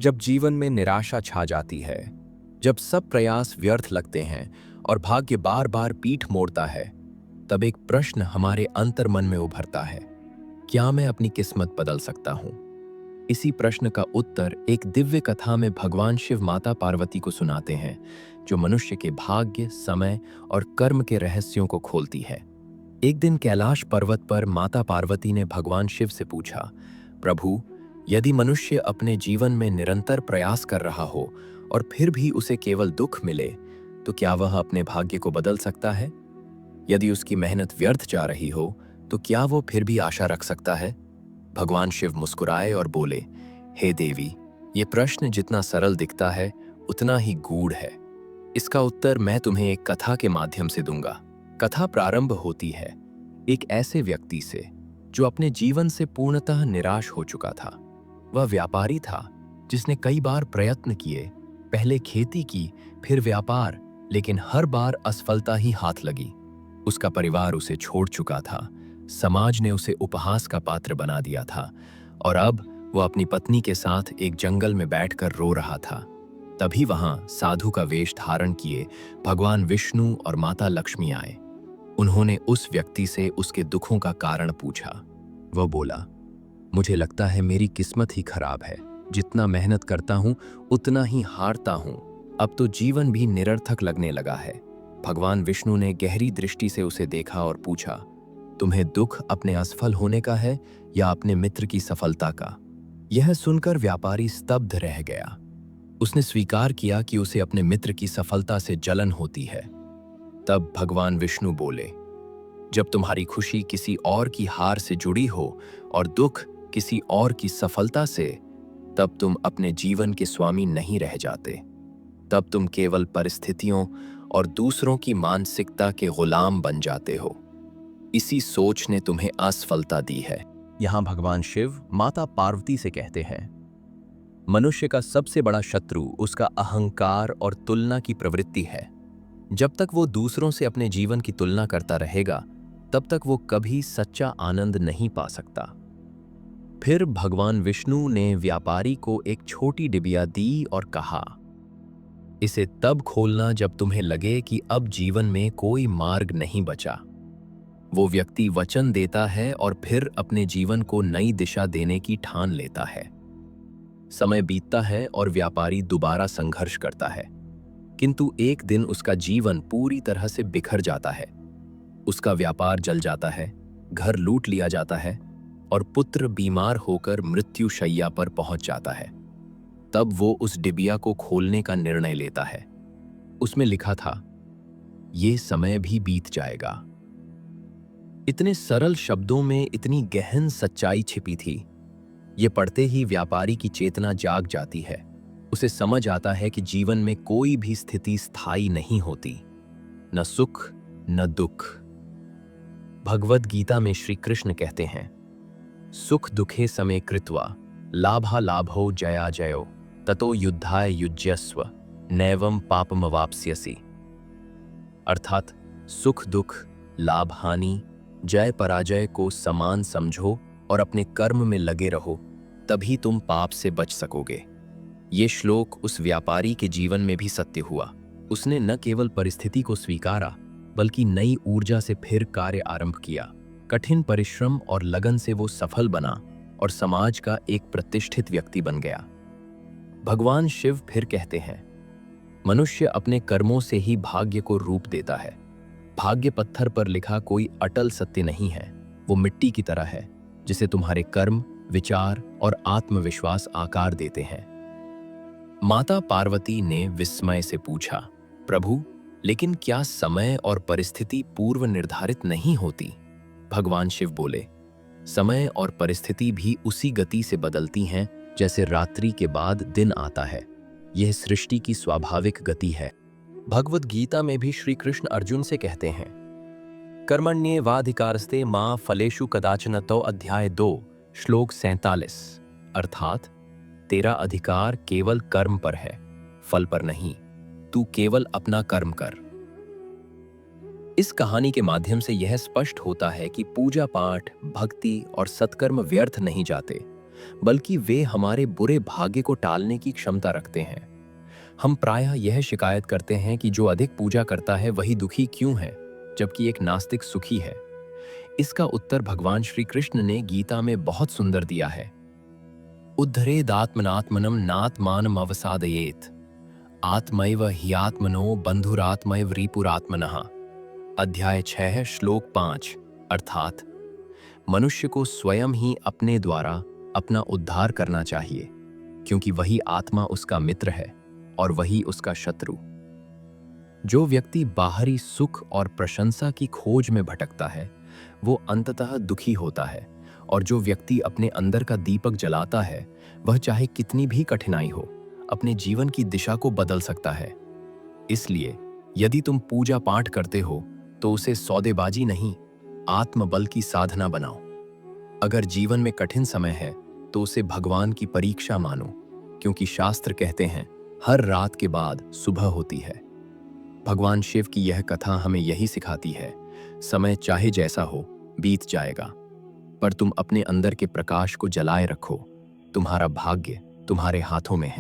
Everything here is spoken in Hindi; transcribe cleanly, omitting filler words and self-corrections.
जब जीवन में निराशा छा जाती है, जब सब प्रयास व्यर्थ लगते हैं और भाग्य बार बार पीठ मोड़ता है, तब एक प्रश्न हमारे अंतर्मन में उभरता है, क्या मैं अपनी किस्मत बदल सकता हूँ? इसी प्रश्न का उत्तर एक दिव्य कथा में भगवान शिव माता पार्वती को सुनाते हैं, जो मनुष्य के भाग्य, समय और कर्म के रहस्यों को खोलती है। एक दिन कैलाश पर्वत पर माता पार्वती ने भगवान शिव से पूछा, प्रभु, यदि मनुष्य अपने जीवन में निरंतर प्रयास कर रहा हो और फिर भी उसे केवल दुख मिले, तो क्या वह अपने भाग्य को बदल सकता है? यदि उसकी मेहनत व्यर्थ जा रही हो, तो क्या वो फिर भी आशा रख सकता है? भगवान शिव मुस्कुराए और बोले, हे देवी, ये प्रश्न जितना सरल दिखता है, उतना ही गूढ़ है। इसका उत्तर मैं तुम्हें एक कथा के माध्यम से दूंगा। कथा प्रारंभ होती है एक ऐसे व्यक्ति से जो अपने जीवन से पूर्णतः निराश हो चुका था। वह व्यापारी था जिसने कई बार प्रयत्न किए, पहले खेती की, फिर व्यापार, लेकिन हर बार असफलता ही हाथ लगी। उसका परिवार उसे छोड़ चुका था, समाज ने उसे उपहास का पात्र बना दिया था और अब वह अपनी पत्नी के साथ एक जंगल में बैठकर रो रहा था। तभी वहां साधु का वेश धारण किए भगवान विष्णु और माता लक्ष्मी आए। उन्होंने उस व्यक्ति से उसके दुखों का कारण पूछा। वह बोला, मुझे लगता है मेरी किस्मत ही खराब है। जितना मेहनत करता हूं उतना ही हारता हूं। अब तो जीवन भी निरर्थक लगने लगा है। भगवान विष्णु ने गहरी दृष्टि से उसे देखा और पूछा, तुम्हें दुख अपने असफल होने का है या अपने मित्र की सफलता का? यह सुनकर व्यापारी स्तब्ध रह गया। उसने स्वीकार किया कि उसे अपने मित्र की सफलता से जलन होती है। तब भगवान विष्णु बोले, जब तुम्हारी खुशी किसी और की हार से जुड़ी हो और दुख किसी और की सफलता से, तब तुम अपने जीवन के स्वामी नहीं रह जाते। तब तुम केवल परिस्थितियों और दूसरों की मानसिकता के गुलाम बन जाते हो। इसी सोच ने तुम्हें असफलता दी है। यहाँ भगवान शिव माता पार्वती से कहते हैं, मनुष्य का सबसे बड़ा शत्रु उसका अहंकार और तुलना की प्रवृत्ति है। जब तक वो दूसरों से अपने जीवन की तुलना करता रहेगा, तब तक वो कभी सच्चा आनंद नहीं पा सकता। फिर भगवान विष्णु ने व्यापारी को एक छोटी डिबिया दी और कहा, इसे तब खोलना जब तुम्हें लगे कि अब जीवन में कोई मार्ग नहीं बचा। वो व्यक्ति वचन देता है और फिर अपने जीवन को नई दिशा देने की ठान लेता है। समय बीतता है और व्यापारी दोबारा संघर्ष करता है, किंतु एक दिन उसका जीवन पूरी तरह से बिखर जाता है। उसका व्यापार जल जाता है, घर लूट लिया जाता है और पुत्र बीमार होकर मृत्यु शैया पर पहुंच जाता है। तब वो उस डिबिया को खोलने का निर्णय लेता है। उसमें लिखा था, ये समय भी बीत जाएगा। इतने सरल शब्दों में इतनी गहन सच्चाई छिपी थी। ये पढ़ते ही व्यापारी की चेतना जाग जाती है। उसे समझ आता है कि जीवन में कोई भी स्थिति स्थायी नहीं होती, न सुख न दुख। भगवद गीता में श्री कृष्ण कहते हैं, सुख दुखे समे कृत्वा लाभा लाभो जया जयो ततो युद्धाय युज्यस्व नैवं पापमवाप्स्यसि। अर्थात सुख दुख, लाभ हानि, जय पराजय को समान समझो और अपने कर्म में लगे रहो, तभी तुम पाप से बच सकोगे। ये श्लोक उस व्यापारी के जीवन में भी सत्य हुआ। उसने न केवल परिस्थिति को स्वीकारा, बल्कि नई ऊर्जा से फिर कार्य आरंभ किया। कठिन परिश्रम और लगन से वो सफल बना और समाज का एक प्रतिष्ठित व्यक्ति बन गया। भगवान शिव फिर कहते हैं, मनुष्य अपने कर्मों से ही भाग्य को रूप देता है। भाग्य पत्थर पर लिखा कोई अटल सत्य नहीं है। वो मिट्टी की तरह है, जिसे तुम्हारे कर्म, विचार और आत्मविश्वास आकार देते हैं। माता पार्वती ने विस्मय से पूछा, प्रभु, लेकिन क्या समय और परिस्थिति पूर्व निर्धारित नहीं होती? भगवान शिव बोले, समय और परिस्थिति भी उसी गति से बदलती हैं जैसे रात्रि के बाद दिन आता है। यह सृष्टि की स्वाभाविक गति है। भगवद गीता में भी श्री कृष्ण अर्जुन से कहते हैं, कर्मण्येवाधिकारस्ते मां फलेषु कदाचन। तो अध्याय 2 श्लोक 47। अर्थात तेरा अधिकार केवल कर्म पर है, फल पर नहीं। तू केवल अपना कर्म कर। इस कहानी के माध्यम से यह स्पष्ट होता है कि पूजा पाठ, भक्ति और सत्कर्म व्यर्थ नहीं जाते। बल्कि वे हमारे बुरे भाग्य को टालने की क्षमता रखते हैं। हम प्रायः यह शिकायत करते हैं कि जो अधिक पूजा करता है वही दुखी क्यों है, जबकि एक नास्तिक सुखी है। इसका उत्तर भगवान श्री कृष्ण ने गीता में बहुत सुंदर दिया है। उद्धरेदात्मनात्मनम नात्मानम अवसादयेत, आत्मैव ह्यात्मनो बंधुरात्मैव रिपुरात्मनः। अध्याय 6 श्लोक 5। अर्थात मनुष्य को स्वयं ही अपने द्वारा अपना उद्धार करना चाहिए, क्योंकि वही आत्मा उसका मित्र है और वही उसका शत्रु। जो व्यक्ति बाहरी सुख और प्रशंसा की खोज में भटकता है वो अंततः दुखी होता है, और जो व्यक्ति अपने अंदर का दीपक जलाता है वह चाहे कितनी भी कठिनाई हो अपने जीवन की दिशा को बदल सकता है। इसलिए यदि तुम पूजा पाठ करते हो तो उसे सौदेबाजी नहीं, आत्मबल की साधना बनाओ। अगर जीवन में कठिन समय है तो उसे भगवान की परीक्षा मानो, क्योंकि शास्त्र कहते हैं हर रात के बाद सुबह होती है। भगवान शिव की यह कथा हमें यही सिखाती है, समय चाहे जैसा हो बीत जाएगा, पर तुम अपने अंदर के प्रकाश को जलाए रखो। तुम्हारा भाग्य तुम्हारे हाथों में है।